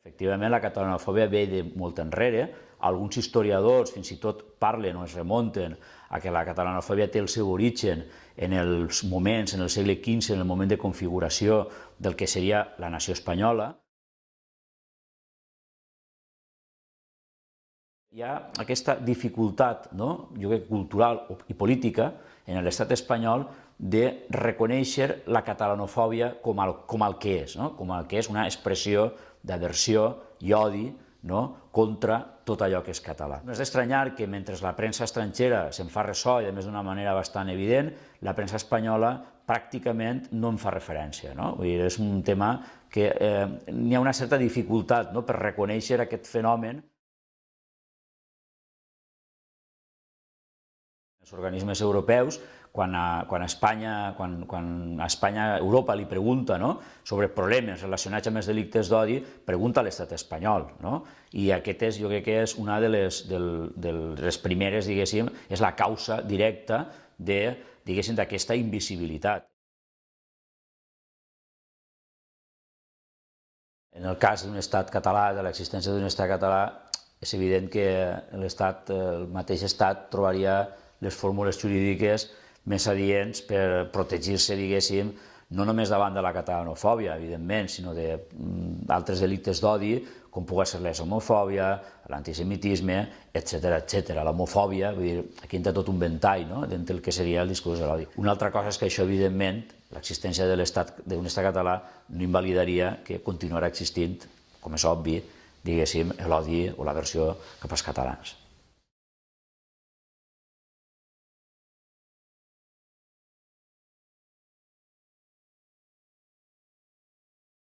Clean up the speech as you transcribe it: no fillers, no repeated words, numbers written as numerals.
Efectivament, la catalanofòbia ve de molt enrere. Alguns historiadors fins i tot parlen o es remunten a que la catalanofòbia té el seu origen en els moments, en el segle XV, en el moment de configuració del que seria la nació espanyola. Hi ha aquesta dificultat, jo crec, cultural i política en l'estat espanyol de reconèixer la catalanofòbia com el que és, com el que és una expressió d'aversió i odi contra tot allò que és català. No és d'estranyar que mentre la premsa estrangera se'n fa ressò i a més d'una manera bastant evident, la premsa espanyola pràcticament no en fa referència. És un tema que hi ha una certa dificultat per reconèixer aquest fenomen. Els organismes europeus, quan a Espanya, Europa li pregunta sobre problemes relacionats amb els delictes d'odi, pregunta a l'estat espanyol. I aquest jo crec que és una de les primeres, diguéssim, és la causa directa d'aquesta invisibilitat. En el cas d'un estat català, de l'existència d'un estat català, és evident que el mateix estat trobaria les fórmules jurídiques més adients per protegir-se, diguéssim, no només davant de la catalanofòbia, evidentment, sinó d'altres delictes d'odi, com pugui ser l'homofòbia, l'antisemitisme, etc. L'homofòbia, vull dir, aquí entra tot un ventall dintre del que seria el discurs de l'odi. Una altra cosa és que això, evidentment, l'existència d'un estat català no invalidaria que continuarà existint, com és obvi, diguéssim, l'odi o l'aversió cap als catalans.